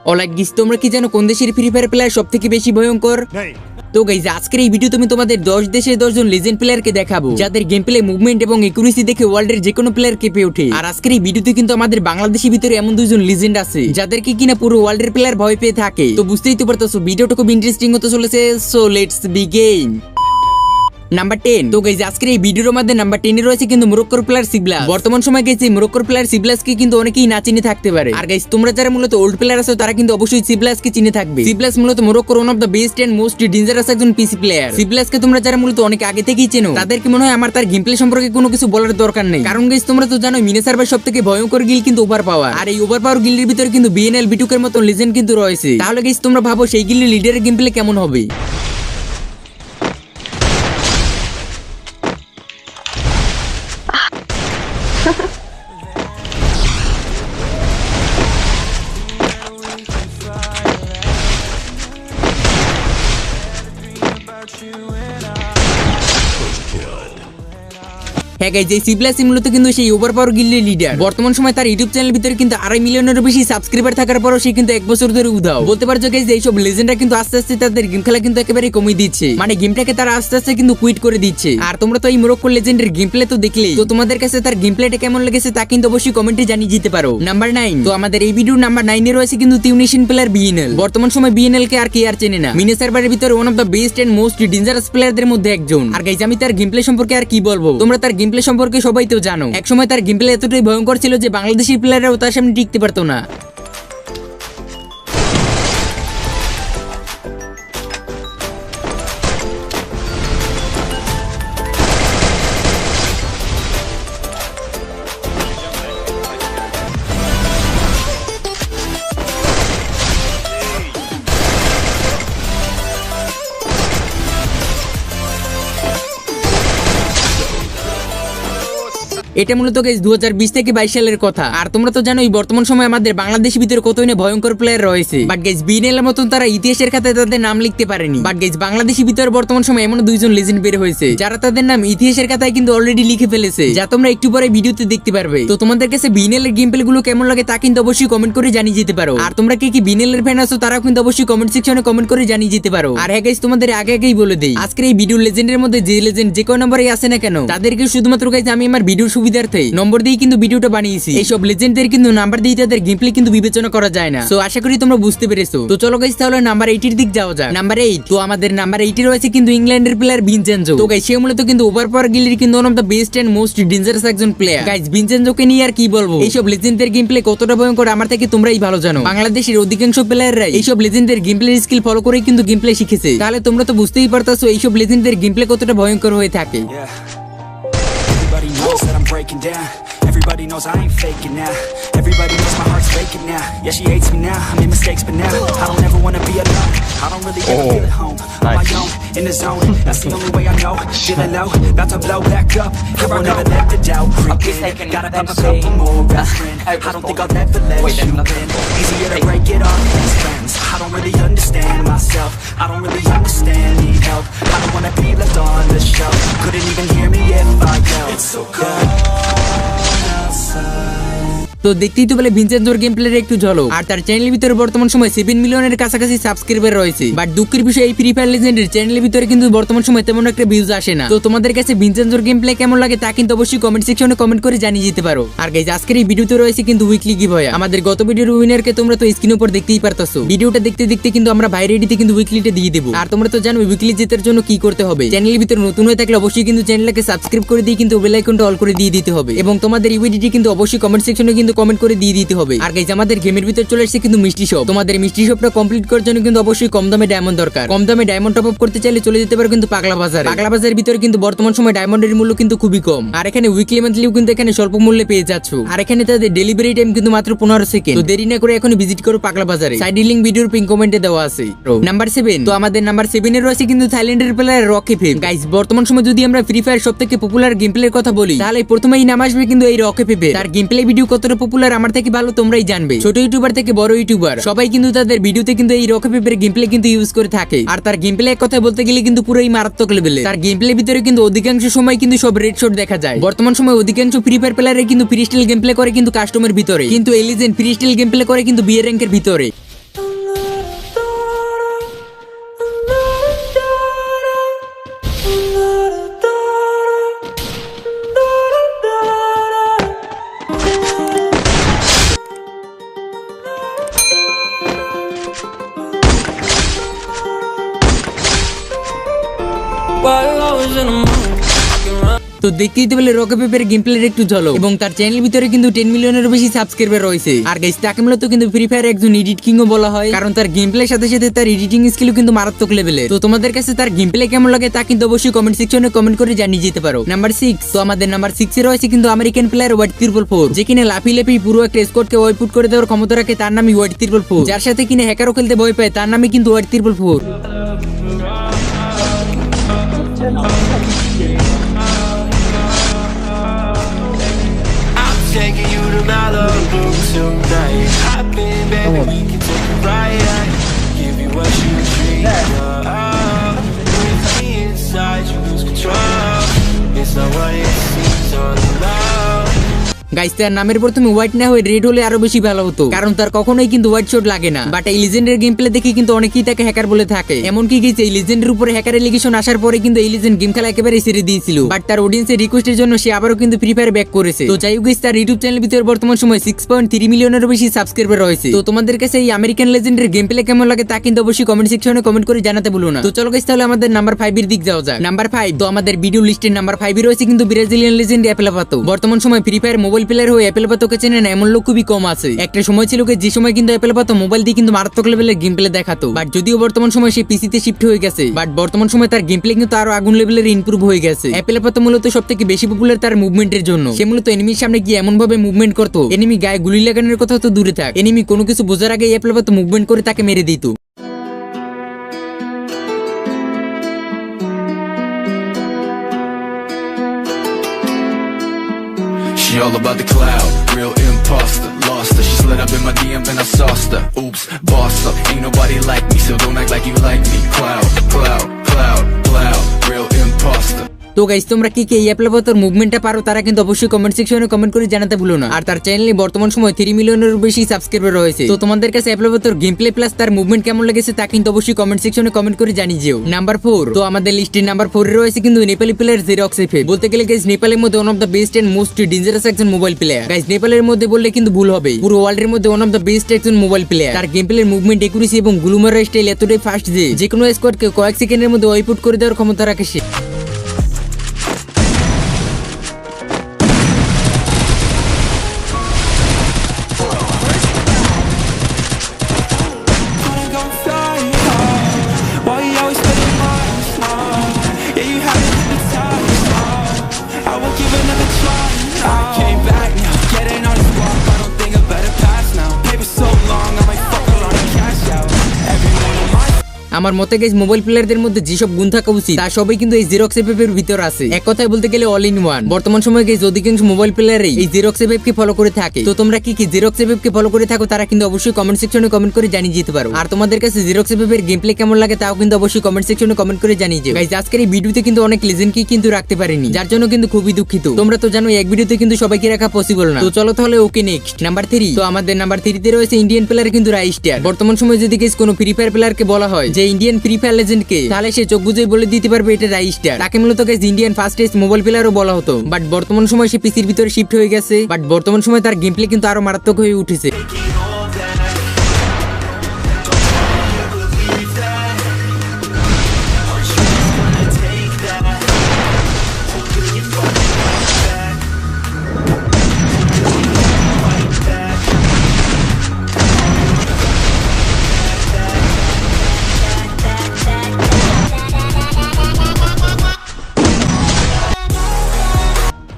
Alright guys, তোমরা কি জানো কোন দেশের ফ্রি ফায়ার প্লেয়ার সবথেকে বেশি ভয়ঙ্কর? তো গাইস, আজকের এই ভিডিও তুমি তোমাদের 10 দেশের 10 জন লেজেন্ড প্লেয়ারকে দেখাবো যাদের গেম প্লে, মুভমেন্ট এবং একুরেসি দেখে ওয়ার্ল্ডের যে কোনো প্লেয়ার কেঁপে ওঠে। আর আজকের এই ভিডিওতে কিন্তু আমাদের বাংলাদেশের ভিতরে এমন দুইজন লেজেন্ড আছে যাদেরকে কিনা পুরো ওয়ার্ল্ডের প্লেয়ার ভয় পেয়ে থাকে। তো বুঝতেই তো পারতেছো ভিডিওটা খুব ইন্টারেস্টিং হতে চলেছে। So let's begin. নাম্বার 10। তো গাইস, আজকের এই ভিডিওর মধ্যে নাম্বার 10 এ রয়েছে কিন্তু মরক্কোর প্লেয়ার সিবলাস। বর্তমান সময় গাইস এই মরক্কোর প্লেয়ার সিবলাসকে কিন্তু অনেকেই না চিনে থাকতে পারে। আর গাইস, তোমরা যারা মূলত ওল্ড প্লেয়ার আছো তারা কিন্তু অবশ্যই সিবলাসকে চিনে থাকবে। সিবলাস মূলত মরক্কোর one of the best and most dangerous একজন পিসি প্লেয়ার। সিবলাসকে তোমরা যারা মূলত অনেক আগে থেকেই চেনো তাদেরকে মনে হয় আমার তার গেম প্লে সম্পর্কে কোনো কিছু বলার দরকার নেই। কারণ গাইস, তোমরা তো জানোই মিনি সার্ভার সবথেকে ভয়ঙ্কর গিল কিন্তু ওভার পাওয়ার। আর এই ওভার পাওয়ার গিল্ডের ভিতরে কিন্তু বিএনএল বিটুকের মতো লেজেন্ড কিন্তু রয়েছে। তাহলে গাইস, তোমরা ভাবো সেই গিল্ডের লিডারের গেম প্লে কেমন হবে? হ্যাঁ গাইস, এই সিবলাস মূলত কিন্তু সেই ওভার পাওয়ার গিল্ডের লিডার। বর্তমান সময় তার ইউটিউব চ্যানেলের ভিতরে কিন্তু 2.5 মিলিয়নেরও বেশি সাবস্ক্রাইবার থাকার পরও সে কিন্তু 1 বছর ধরে উধাও। বলতে পারছো গাইস, এইসব লেজেন্ডরা কিন্তু আস্তে আস্তে তাদের গেম খেলা কিন্তু একেবারে কমিয়ে দিচ্ছে। মানে গেমটাকে তারা আস্তে আস্তে কিন্তু কুইট করে দিচ্ছে। আর তোমরা তো এই মরক্কো লেজেন্ডের গেম প্লে তো দেখলেই। তো তোমাদের কাছে তার গেম প্লেটা কেমন লেগেছে তা কিন্তু অবশ্যই কমেন্টে জানিয়ে দিতে পারো। নাম্বার 9। তো আমাদের এই ভিডিওর নাম্বার 9 এ রয়েছে কিন্তু তিউনিশিয়ান প্লেয়ার বিএনএল। বর্তমান সময় বিএনএল কে আর কে আর চেনে না। মিনি সার্ভারের ভিতরে one of the best and most dangerous প্লেয়ারদের মধ্যে একজন। আর গাইস, আমি তার গেম প্লে সম্পর্কে আর কি বলবো, তোমরা তার গেম প্লে সম্পর্কে সবাই তো জানো। একসময় তার গেম প্লে এতটাই ভয়ঙ্কর ছিল যে বাংলাদেশি প্লেয়াররাও তার সামনে টিকতে পারতো না। এটা মূলত গাইস 2020 থেকে 22 সালের কথা। আর তোমরা তো জানোই বর্তমান সময় আমাদের বাংলাদেশের ভিতরে কতই না ভয়ঙ্কর প্লেয়ার রয়েছে। বাট গাইস, বিএনএল এর মতন তারা ইতিহাসের খাতায় তাদের নাম লিখতে পারেনি। বাট গাইস, বাংলাদেশের ভিতরে বর্তমান সময় এমন দুইজন লেজেন্ড বের হয়েছে যারা তাদের নাম ইতিহাসের খাতায় কিন্তু অলরেডি লিখে ফেলেছে, যা তোমরা একটু পরে ভিডিওতে দেখতে পারবে। তো তোমাদের কাছে বিএনএল এর গেম প্লে গুলো কেমন লাগে তা কিন্তু অবশ্যই কমেন্ট করে জানিয়ে যেতে পারো। আর তোমরা কি বিএনএল এর ফ্যান আছো তারাও কিন্তু অবশ্যই কমেন্ট সেকশনে কমেন্ট করে জানিয়ে যেতে পারো। আর হ্যাঁ গাইস, তোমাদের আগেই বলে দেই, আজকের এই ভিডিও লেজেন্ডের মধ্যে যে লেজেন্ড যে কোন নম্বরে আসে না কেন তাদেরকে শুধুমাত্র গাইস আমি আমার ভিডিওর সুবিধার্থে নম্বর দিয়ে কিন্তু ভিডিওটা বানিয়েছি। এইসব লেজেন্ডদের কিন্তু নাম্বার দিয়ে তাদের গেম প্লে কিন্তু বিবেচনা করা যায় না। সো আশা করি তোমরা বুঝতে পেরেছো। তো চলো গাইস, তাহলে নাম্বার 8 এর দিক যাওয়া যাক। নাম্বার 8। তো আমাদের নাম্বার 8 এ রয়েছে কিন্তু ইংল্যান্ডের প্লেয়ার ভিনচেনজো। তো গাইস, সে মূলত কিন্তু ওভার পাওয়ার গিল্ডের কিন্তু one of the best and most dangerous একজন প্লেয়ার। গাইস, ভিনচেনজোকে নিয়ে আর কি বলবো, এইসব লেজেন্ডদের গেম প্লে কতটা ভয়ঙ্কর আমার থেকে তোমরাই ভালো জানো। বাংলাদেশের অধিকাংশ প্লেয়াররাই এইসব লেজেন্ডদের গেম প্লে স্কিল ফলো করে কিন্তু গেম প্লে শিখেছে। তাহলে তোমরা তো বুঝতেই পারতাছো এইসব লেজেন্ডদের গেম প্লে কতটা ভয়ঙ্কর হয়ে থাকে। Everybody knows that I'm breaking down. Everybody knows I ain't faking now. Everybody knows my heart's faking now. Yeah, she hates me now, I made mistakes but now I don't ever wanna be alone. I don't really ever feel at home. On my own, in the zone, that's the only way I know. Feeling low, about to blow back up. Here I'll never let the doubt creep in. Gotta pop a couple more aspirin. I don't think I'll ever let you in. Easier to break it off with friends. I don't really understand myself. I don't really understand, need help. I don't wanna be left on the shelf. Couldn't even hear me if I yelled. It's so cold outside. তো দেখতেই তো বলে ভিনচেনজোর game প্লের একটু ঝলক। আর তার চ্যানেলের ভিতরে বর্তমান সময় 7 মিলিয়নের কাছাকাছি সাবস্ক্রাইবার রয়েছে। বাট দুঃখের বিষয় এই ফ্রি ফায়ার লেজেন্ডের চ্যানেলের ভিতরে কিন্তু বর্তমান সময় তেমন একটা ভিউজ আসে না। তো তোমাদের কাছে ভিনচেনজোর গেম প্লে কেমন লাগে তা কিন্তু অবশ্যই কমেন্ট সেকশনে কমেন্ট করে জানিয়ে যেতে পারো। আর গাইস, আজকের এই ভিডিওতে রয়েছে কিন্তু উইকলি গিভওয়ে। আমাদের গত ভিডিওর উইনারকে তোমরা তো স্ক্রিনের উপর দেখতেই পারতাছো। ভিডিওটা দেখতে দেখতে কিন্তু আমরা বাইরে এডিতে কিন্তু উইকলিটা দিয়ে দেব। আর তোমরা তো জানো উইকলি জেতার জন্য কি করতে হবে। চ্যানেলের ভিতরে নতুন হয়ে থাকলে অবশ্যই কিন্তু চ্যানেলটাকে সাবস্ক্রাইব করে দিয়ে কিন্তু বেল আইকনটা অল করে দিয়ে দিতে হবে। এবং তোমাদের ইউআইডিটি কিন্তু অবশ্যই কমেন্ট সেকশনে কিন্তু কমেন্ট করে দিয়ে দিতে হবে। আর গাইস, আমাদের গেমের ভিতর চলে আসছে কিন্তু মিষ্টি শপ। তোমাদের মিষ্টি শপটা কমপ্লিট করার জন্য কিন্তু অবশ্যই কম দামে ডায়মন্ড দরকার। কম দামে ডায়মন্ড টপ আপ করতে চাইলে চলে যেতে পারো কিন্তু পাগলা বাজারে। পাগলা বাজারের ভিতরে কিন্তু বর্তমান সময় ডায়মন্ডের মূল্য কিন্তু খুবই কম। আর এখানে উইকলি মান্থলিও কিন্তু এখানে স্বল্প মূল্যে পেয়ে যাচ্ছ। আর এখানে তাদের ডেলিভারি টাইম কিন্তু মাত্র 15 সেকেন্ড। তো দেরি না করে এখন ভিজিট করো পাগলা বাজারে। সাইড লিংক ভিডিওর পিন কমেন্টে দেওয়া আছে। নাম্বার 7। তো আমাদের নাম্বার 7 এ রয়েছে কিন্তু থাইল্যান্ডের প্লেয়ার রকি ফেম। গাইস, বর্তমান সময় যদি আমরা ফ্রি ফায়ার সবথেকে পপুলার গেম প্লের কথা বলি তাহলে প্রথমেই নাম আসবে কিন্তু এই রকি ফেম। তার গেম প্লে ভিডিও কতটা পপুলার আমার থেকে ভালো তোমরাই জানবে। ছোট ইউটিউবার থেকে বড় ইউটিউবার সবাই কিন্তু তাদের ভিডিওতে কিন্তু এই রকি ফেমের গেম প্লে কিন্তু ইউজ করে থাকে। আর তার গেম প্লে এক কথা বলতে গেলে কিন্তু পুরোই মারাত্মক লেভেলে। তার গেম প্লে ভিতরে কিন্তু অধিকাংশ সময় কিন্তু সব রেড শট দেখা যায়। বর্তমান সময় অধিকাংশ ফ্রি ফায়ার প্লেয়ারে কিন্তু ফ্রি স্টাইল গেম প্লে করে কিন্তু কাস্টমের ভিতরে, কিন্তু এই legend free style game play করে কিন্তু বিএ র্যাঙ্কের ভিতরে। while I was in the mood. তো দেখতেই তো বলে রকি পেপের গেম প্লের একটু ঝলক এবং তার চ্যানেলের ভিতরে কিন্তু 10 মিলিয়নেরও বেশি সাবস্ক্রাইবার রয়েছে। আর গাইস তাকে মূলত কিন্তু ফ্রি ফায়ার একজন এডিট কিংও বলা হয়, কারণ তার গেম প্লের সাথে সাথে তার এডিটিং স্কিলও কিন্তু মারাত্মক লেভেলে। তো তোমাদের কাছে তার গেম প্লে কেমন লাগে তা কিন্তু অবশ্যই কমেন্ট সেকশনে কমেন্ট করে জানিয়ে যেতে পারো। নাম্বার 6, তো আমাদের নাম্বার 6 এ রয়েছে কিন্তু আমেরিকান প্লেয়ার হোয়াইট 444, যে কিনা লাফি লাফি পুরো একটা স্কোয়াডকে ওয়াইপুট করে দেওয়ার ক্ষমতা রাখে। তার নামই হোয়াইট 444, যার সাথে কিনা হ্যাকারও খেলতে ভয় পায়। তার নামই কিন্তু white 444। Taking you to Malibu tonight. Hop in, baby, we can take a ride. Give you what you dream of. With me inside, you lose control. It's not what it seems all alone. Guys তার নামের প্রথমে white না হয়ে red হলে আরো বেশি ভালো হতো, কারণ তার কখনোই কিন্তু হোয়াইট শট লাগে না। বাট এই লিজেন্ডের গেম প্লে দেখে কিন্তু অনেকেই তাকে হ্যাকার বলে থাকে। এমনকি গেছে এই লিজেন্ডের উপরে হ্যাকার এলিগেশন আসার পরে কিন্তু এই লিজেন্ড গেম খেলা একেবারে ছেড়ে দিয়েছিল। বাট তার অডিয়েন্সের রিকোয়েস্টের জন্য সে আবারও কিন্তু ফ্রি ফায়ার ব্যাক করেছে। তো যাই হোক গাইস, তার ইউটিউব চ্যানেলের ভিতরে বর্তমান সময় 6.3 মিলিয়নেরও বেশি সাবস্ক্রাইবার রয়েছে। তো তোমাদের কাছে এই আমেরিকান লেজেন্ডের গেম প্লে কেমন লাগে তা কিন্তু অবশ্যই কমেন্ট সেকশনে কমেন্ট করে জানাতে ভুলো না। তো চলো গাইস, তাহলে আমাদের নাম্বার 5 এর দিক যাওয়া যাক। নাম্বার 5, তো আমাদের ভিডিও লিস্টের নাম্বার 5 এ রয়েছে কিন্তু ব্রাজিলিয়ান লেজেন্ড অ্যাপেলাপাতো। বর্তমান সময় ফ্রি ফায়ার মোবাইল প্লেয়ার হয়ে অ্যাপেলাপাতো কে চেনে না এমন লোক খুবই কম আছে। একটা সময় ছিল যে সময় কিন্তু অ্যাপেলাপাতো মোবাইল দিয়ে কিন্তু মারাত্মক লেভেলের গেম প্লে দেখাতো। বাট যদিও বর্তমান সময় সে পিসিতে শিফট হয়ে গেছে, বাট বর্তমান সময় তার গেম প্লে কিন্তু আরো আগুন লেভেলের ইমপ্রুভ হয়ে গেছে। অ্যাপেলাপাতো মূলত সবথেকে বেশি পপুলার তার মুভমেন্টের জন্য। সে মূলত এনিমির সামনে গিয়ে এমন ভাবে মুভমেন্ট করতো, এনিমি গায়ে গুলি লাগানোর কথা তো দূরে থাক, এনিমি কোনো কিছু বোঝার আগে অ্যাপেলাপাতো মুভমেন্ট করে তাকে মেরে দিত। She all about the cloud, real imposter. Lost her, she slid up in my DM and I sauced her. Oops, boss up, ain't nobody like me, so don't act like you like me. Cloud, cloud, cloud, cloud, real imposter. তো guys, তোমরা কি এই অ্যাপেলাপাতোর মুভমেন্টটা পারো তারা কিন্তু অবশ্যই comment সেকশনে comment করে জানাতে ভুলো না। আর তার চ্যানেলে বর্তমান সময় 3 মিলিয়নের বেশি সাবস্ক্রাইবার রয়েছে। তো তোমাদের কাছে অ্যাপেলাপাতোর গেম প্লে প্লাস তার মুভমেন্ট কেমন লেগেছে তা কিন্তু অবশ্যই কমেন্ট সেকশনে কমেন্ট করে জানিয়ে যেও। নাম্বার 4, তো আমাদের লিস্টের নাম্বার 4 এ রয়েছে কিন্তু নেপালি প্লেয়ার জেরক্স এফএ। বলতে গেলে গাইস নেপালের মধ্যে one of the best and most dangerous একজন মোবাইল প্লেয়ার। গাইস নেপালের মধ্যে বললে কিন্তু ভুল হবে, পুরো ওয়ার্ল্ডের মধ্যে ওয়ান অফ দ্য বেস্ট একজন মোবাইল প্লেয়ার। তার গেম প্লের মুভমেন্ট, একুরেসি এবং গ্লুমারের স্টাইল এতটাই ফাস্ট যে কোনো স্কোয়াডকে কয়েক সেকেন্ডের মধ্যে ওয়াইপুট করে দেওয়ার ক্ষমতা রাখে সে। Wanna go fly high? Why you always spending miles? Yeah, you have it hypnotized. I won't give another try. I came back now, getting on this block. I don't think I better pass now. Paper so long, I might fuck around and cash out. Everyone on my আমার মতে guys mobile প্লেয়ারদের মধ্যে যেসব গুণ থাকা উচিত তা সবই কিন্তু এই জেরক্স এফএফ এর ভিতর আছে। এক কথায় বলতে গেলে অল ইন ওয়ান। বর্তমান সময়ে গাইস অধিকাংশ মোবাইল প্লেয়ারই এই জেরক্স এফএফ কে ফলো করে থাকে। তো তোমরা কি জেরক্স এফএফ কে ফলো করে থাকো তারা কিন্তু অবশ্যই কমেন্ট সেকশনে কমেন্ট করে জানিয়ে যেতে পারো। আর তোমাদের কাছে জেরক্স এফএফ এর গেম প্লে কেমন লাগে তাও কিন্তু অবশ্যই কমেন্ট সেকশনে কমেন্ট করে জানিয়ে যেও। গাইস আজকের এই ভিডিওতে কিন্তু অনেক লেজেন্ডকে কিন্তু রাখতে পারিনি, যার জন্য কিন্তু খুবই দুঃখিত। তোমরা তো জানো এক ভিডিওতে কিন্তু সবাইকে রাখা পসিবল না। তো চলো তাহলে ওকে নেক্সট নাম্বার 3, তো আমাদের নাম্বার 3 তে রয়েছে ইন্ডিয়ান প্লেয়ার কিন্তু রাইস্টার। বর্তমান সময়ে যদি গাইস কোনো ফ্রি ফায়ার প্লেয়ারকে বলা হয় যে ইন্ডিয়ান ফ্রি ফায়ার কে, তাহলে সে চোখ বুঝে বলে দিতে পারবে এটা রাইস্টার। তাকে মূলত গাইস ইন্ডিয়ান ফাস্টেস্ট মোবাইল প্লেয়ারও বলা হতো, বাট বর্তমান সময় সে পিসির ভিতরে শিফট হয়ে গেছে। বাট বর্তমান সময় তার গেম প্লে কিন্তু আরো মারাত্মক হয়ে উঠেছে।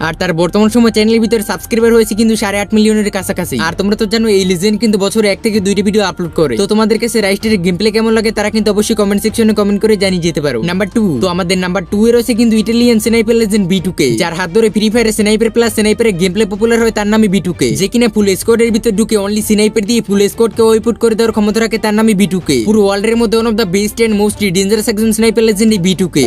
আর তার বর্তমান সময় চ্যানেলের ভিতরে সাবস্ক্রাইবার হয়েছে কিন্তু 8.5 মিলিয়নের কাছাকাছি। আর তোমরা তো জানো এই লিজেন্ড কিন্তু বছরে 1 থেকে 2টি ভিডিও আপলোড করে। তো তোমাদের কাছে রাইস্টারের গেম প্লে কেমন লাগে তারা কিন্তু অবশ্যই কমেন্ট সেকশনে কমেন্ট করে জানিয়ে যেতে পারো। নাম্বার 2, তো আমাদের নাম্বার 2 এ রয়েছে কিন্তু ইটালিয়ান স্নাইপার লেজেন্ড B2K, যার হাত ধরে ফ্রি ফায়ারে স্নাইপার প্লাস স্নাইপারের গেম প্লে পপুলার হয়। তার নামই B2K, যে কিনা ফুল স্কোয়াডের ভিতর ঢুকে অনলি স্নাইপার দিয়ে ফুল স্কোয়াডকে ওয়াইপুট করে দেওয়ার ক্ষমতা রাখে। তার নামই B2K, পুরো ওয়ার্ল্ডের মধ্যে one of the best and most dangerous একজন স্নাইপার লেজেন্ড B2K।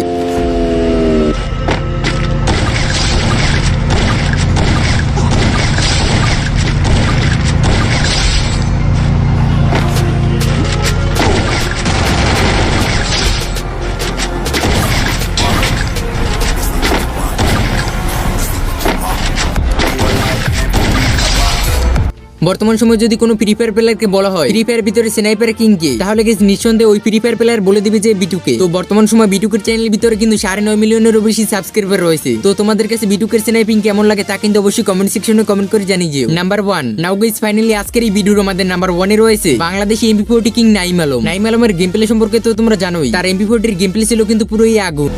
বর্তমান সময়ে যদি কোনো ফ্রি ফায়ার প্লেয়ারকে বলা হয় ফ্রি ফায়ার ভিতরে স্নাইপার কিং কে, তাহলে গাইস নিঃসন্দেহে ওই ফ্রি ফায়ার প্লেয়ার বলে দিবে যে বিটুকে। তো বর্তমান সময় বিটুকের চ্যানেলের ভিতরে কিন্তু 9.5 মিলিয়নেরও বেশি সাবস্ক্রাইবার রয়েছে। তো তোমাদের কাছে বিটুকের স্নাইপিং কেমন লাগে তা কিন্তু অবশ্যই কমেন্ট সেকশনে কমেন্ট করে জানিয়ে দিও। নাম্বার 1, নাও গাইস ফাইনালি আজকের এই ভিডিওর আমাদের নাম্বার 1 এ রয়েছে বাংলাদেশি MP40 কিং নাইম আলম। নাইম আলমের গেম প্লে সম্পর্কে তো তোমরা জানোই, তার MP40 এর গেম প্লে ছিল কিন্তু পুরোই আগুন।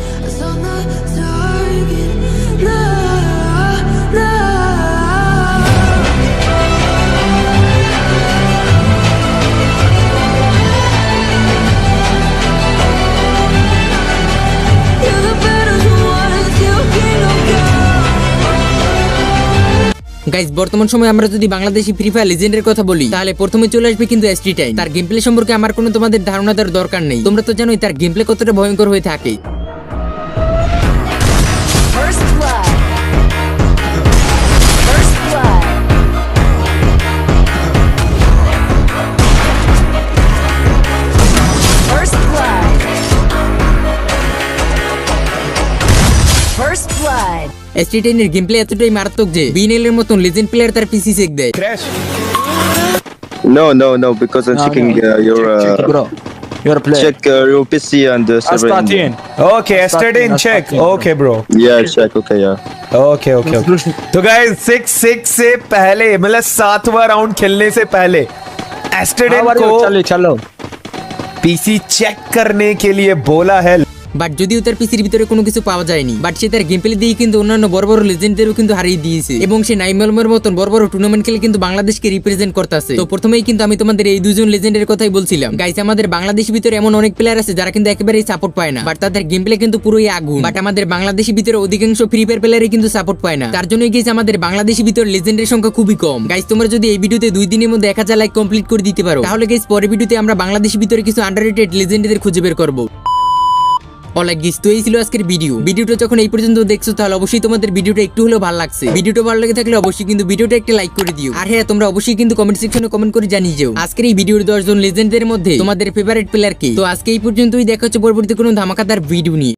গাইস বর্তমান সময়ে আমরা যদি বাংলাদেশি ফ্রি ফায়ার লেজেন্ডের কথা বলি তাহলে প্রথমে চলে আসবে কিন্তু এসটি টাইম। তার গেম প্লে সম্পর্কে আমার কোনো তোমাদের ধারণা দেওয়ার দরকার নেই, তোমরা তো জানোই তার গেম প্লে কতটা ভয়ঙ্কর হয়ে থাকে। First blood. First blood. First blood. First blood. ST টাইমের গেম প্লে এতটাই মারাত্মক যে বিএনএল এর মতন লেজেন্ড প্লেয়ার তার পিসি চেক দেয়। No, because I'm checking your bro. Your play. check your PC and server. Astatin. Okay, yesterday in check. Astatin. Okay, bro. Yeah, check. Okay, yeah. Okay. तो guys 6 से पहले मतलब 7वां round खेलने से पहले एस्टेडेन को चलो पीसी चेक करने के लिए बोला है। বাট যদিও তার পিসির ভিতরে কোনো কিছু পাওয়া যায়নি, বাট সে তার গেম প্লে দিয়ে কিন্তু অন্যান্য বড় বড় লেজেন্ডদেরও কিন্তু হারিয়ে দিয়েছে এবং সে নাইম আলমের মতন বড় বড় টুর্নামেন্ট খেলে কিন্তু বাংলাদেশকে রিপ্রেজেন্ট করতেছে। তো প্রথমেই কিন্তু আমি তোমাদের এই দুজন লেজেন্ডের কথাই বলছিলাম। গাইস আমাদের বাংলাদেশের ভিতরে এমন অনেক প্লেয়ার আছে যারা কিন্তু একেবারেই সাপোর্ট পায় না, বাট তাদের গেম প্লে কিন্তু পুরোই আগুন। বাট আমাদের বাংলাদেশের ভিতরে অধিকাংশ ফ্রি ফায়ার প্লেয়ারই কিন্তু সাপোর্ট পায় না, তার জন্যই গাইস আমাদের বাংলাদেশের ভিতরে লেজেন্ডের সংখ্যা খুবই কম। গাইস তোমরা যদি এই ভিডিওতে 2 দিনের মধ্যে 1000 লাইক কমপ্লিট করে দিতে পারো তাহলে গাইস পরের ভিডিওতে আমরা বাংলাদেশের ভিতরে কিছু আন্ডাররেটেড লেজেন্ডদের খুঁজে বের করব। অলরাইট গাইস, তো এই ছিল আজকের ভিডিওটা যখন এই পর্যন্ত দেখছো তাহলে অবশ্যই তোমাদের ভিডিওটা একটু হলেও ভালো লাগছে। ভিডিওটা ভালো লেগে থাকলে অবশ্যই কিন্তু ভিডিওটা একটা লাইক করে দিও। আর হ্যাঁ, তোমরা অবশ্যই কিন্তু কমেন্ট সেকশনে কমেন্ট করে জানিয়ে যাও আজকের এই ভিডিওর 10 জন লেজেন্ডদের মধ্যে তোমাদের ফেভারিট প্লেয়ার কে। তো আজকে এই পর্যন্তই, দেখা হচ্ছে পরবর্তী কোনো ধামাকাদার ভিডিও নিয়ে।